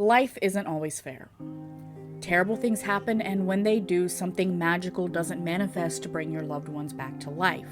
Life isn't always fair. Terrible things happen, and when they do, something magical doesn't manifest to bring your loved ones back to life.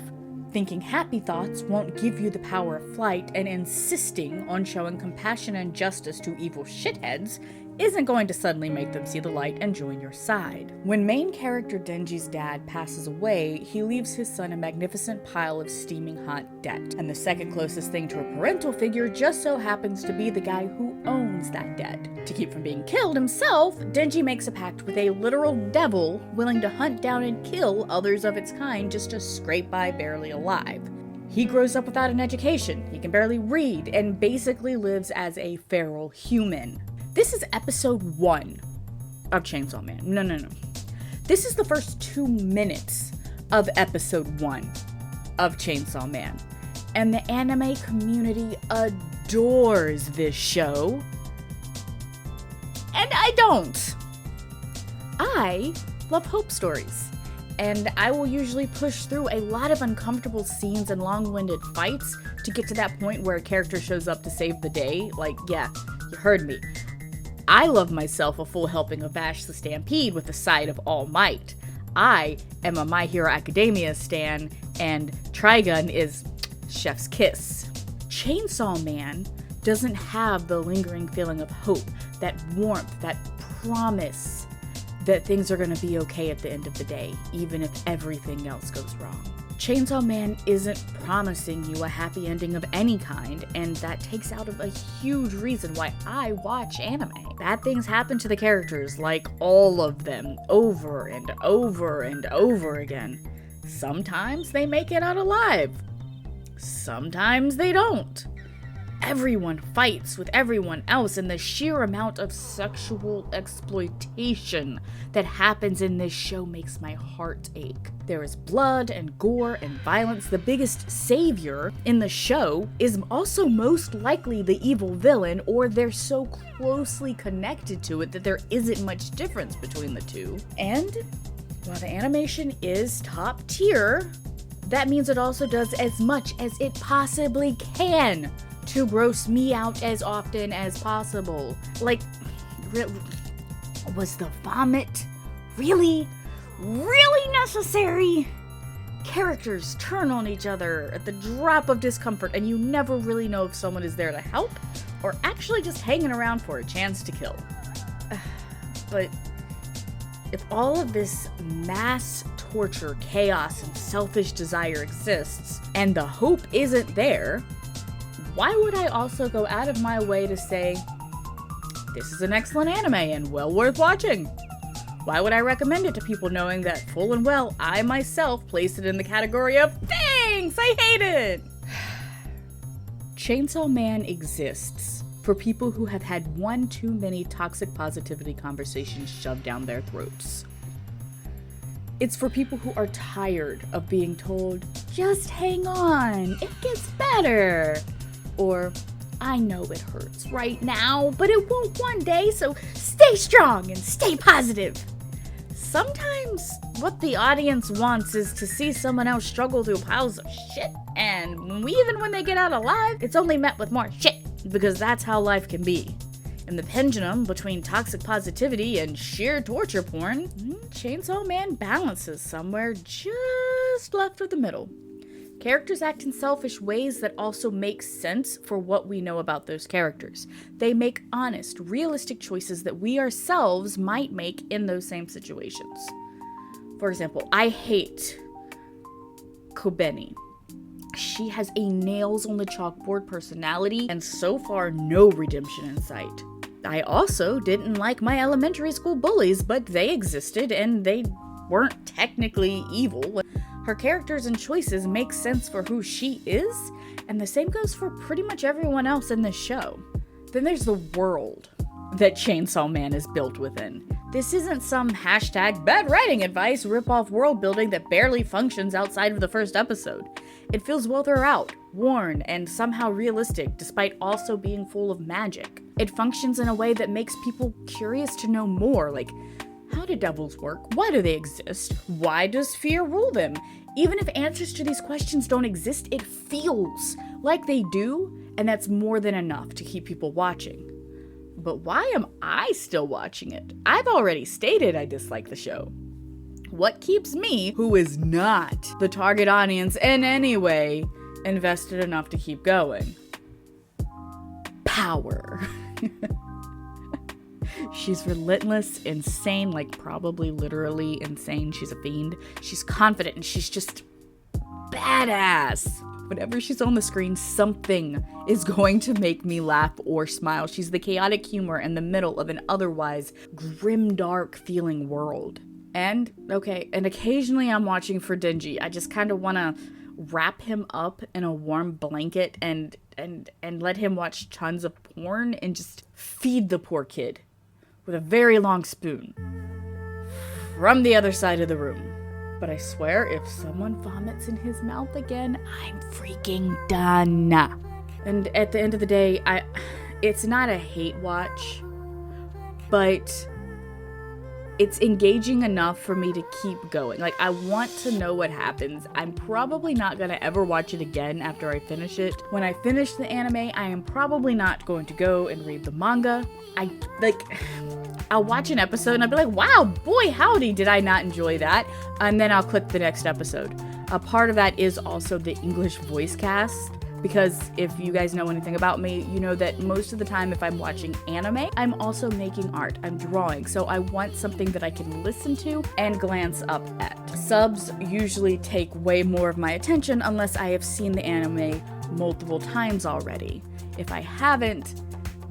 Thinking happy thoughts won't give you the power of flight, and insisting on showing compassion and justice to evil shitheads isn't going to suddenly make them see the light and join your side. When main character Denji's dad passes away, he leaves his son a magnificent pile of steaming hot debt. And the second closest thing to a parental figure just so happens to be the guy who owns that debt. To keep from being killed himself, Denji makes a pact with a literal devil willing to hunt down and kill others of its kind just to scrape by barely alive. He grows up without an education, he can barely read, and basically lives as a feral human. This is episode 1 of Chainsawman. No. This is the first 2 minutes of episode 1 of Chainsawman. And the anime community adores this show. And I don't. I love hope stories. And I will usually push through a lot of uncomfortable scenes and long-winded fights to get to that point where a character shows up to save the day. Like, yeah, you heard me. I love myself a full helping of Vash the Stampede with a side of All Might. I am a My Hero Academia stan, and Trigun is chef's kiss. Chainsaw Man doesn't have the lingering feeling of hope, that warmth, that promise that things are going to be okay at the end of the day, even if everything else goes wrong. Chainsaw Man isn't promising you a happy ending of any kind, and that takes out of a huge reason why I watch anime. Bad things happen to the characters, like all of them, over and over and over again. Sometimes they make it out alive. Sometimes they don't. Everyone fights with everyone else, and the sheer amount of sexual exploitation that happens in this show makes my heart ache. There is blood and gore and violence. The biggest savior in the show is also most likely the evil villain, or they're so closely connected to it that there isn't much difference between the two. And while the animation is top tier, that means it also does as much as it possibly can to gross me out as often as possible. Like, was the vomit really necessary? Characters turn on each other at the drop of discomfort, and you never really know if someone is there to help or actually just hanging around for a chance to kill. But if all of this mass torture, chaos, and selfish desire exists, and the hope isn't there, why would I also go out of my way to say, this is an excellent anime and well worth watching? Why would I recommend it to people knowing that full and well I myself placed it in the category of, thanks, I hate it? Chainsaw Man exists for people who have had one too many toxic positivity conversations shoved down their throats. It's for people who are tired of being told, just hang on, it gets better. Or, I know it hurts right now, but it won't one day, so stay strong and stay positive. Sometimes what the audience wants is to see someone else struggle through piles of shit, and even when they get out alive, it's only met with more shit, because that's how life can be. And the pendulum between toxic positivity and sheer torture porn, Chainsaw Man balances somewhere just left of the middle. Characters act in selfish ways that also make sense for what we know about those characters. They make honest, realistic choices that we ourselves might make in those same situations. For example, I hate Kobeni. She has a nails on the chalkboard personality, and so far no redemption in sight. I also didn't like my elementary school bullies, but they existed and they weren't technically evil. Her characters and choices make sense for who she is, and the same goes for pretty much everyone else in this show. Then there's the world that Chainsaw Man is built within. This isn't some hashtag bad writing advice rip-off world building that barely functions outside of the first episode. It feels well thought out, worn, and somehow realistic, despite also being full of magic. It functions in a way that makes people curious to know more, like, how do devils work? Why do they exist? Why does fear rule them? Even if answers to these questions don't exist, it feels like they do, and that's more than enough to keep people watching. But why am I still watching it? I've already stated I dislike the show. What keeps me, who is not the target audience in any way, invested enough to keep going? Power. She's relentless, insane, like probably literally insane. She's a fiend. She's confident and she's just badass. Whenever she's on the screen, something is going to make me laugh or smile. She's the chaotic humor in the middle of an otherwise grim, dark feeling world. And occasionally I'm watching for Denji. I just kind of want to wrap him up in a warm blanket and let him watch tons of porn and just feed the poor kid with a very long spoon from the other side of the room. But I swear, if someone vomits in his mouth again, I'm freaking done. And at the end of the day, it's not a hate watch, but it's engaging enough for me to keep going. Like, I want to know what happens. I'm probably not going to ever watch it again after I finish it. When I finish the anime, I am probably not going to go and read the manga. I'll watch an episode and I'll be like, wow, boy, howdy, did I not enjoy that? And then I'll click the next episode. A part of that is also the English voice cast. Because if you guys know anything about me, you know that most of the time if I'm watching anime, I'm also making art, I'm drawing. So I want something that I can listen to and glance up at. Subs usually take way more of my attention unless I have seen the anime multiple times already. If I haven't,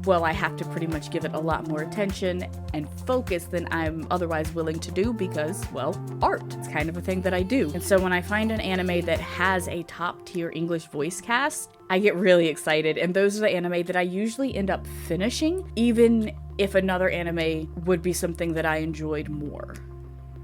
well, I have to pretty much give it a lot more attention and focus than I'm otherwise willing to do because, well, art. It's kind of a thing that I do. And so when I find an anime that has a top tier English voice cast, I get really excited. And those are the anime that I usually end up finishing, even if another anime would be something that I enjoyed more.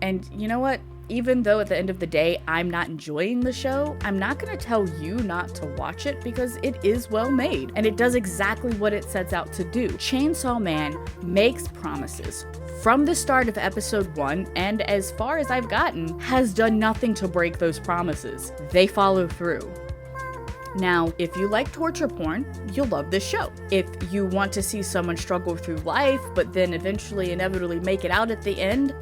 And you know what? Even though at the end of the day, I'm not enjoying the show, I'm not going to tell you not to watch it because it is well made and it does exactly what it sets out to do. Chainsawman makes promises from the start of episode 1, and as far as I've gotten, has done nothing to break those promises. They follow through. Now, if you like torture porn, you'll love this show. If you want to see someone struggle through life, but then eventually inevitably make it out at the end,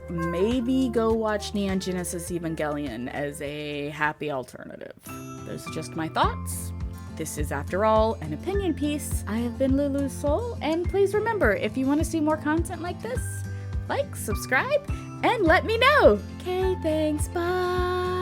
maybe go watch Neon Genesis Evangelion as a happy alternative. Those are just my thoughts. This is, after all, an opinion piece. I have been LuuluSoul, and please remember, if you want to see more content like this, like, subscribe, and let me know. Okay, thanks, bye.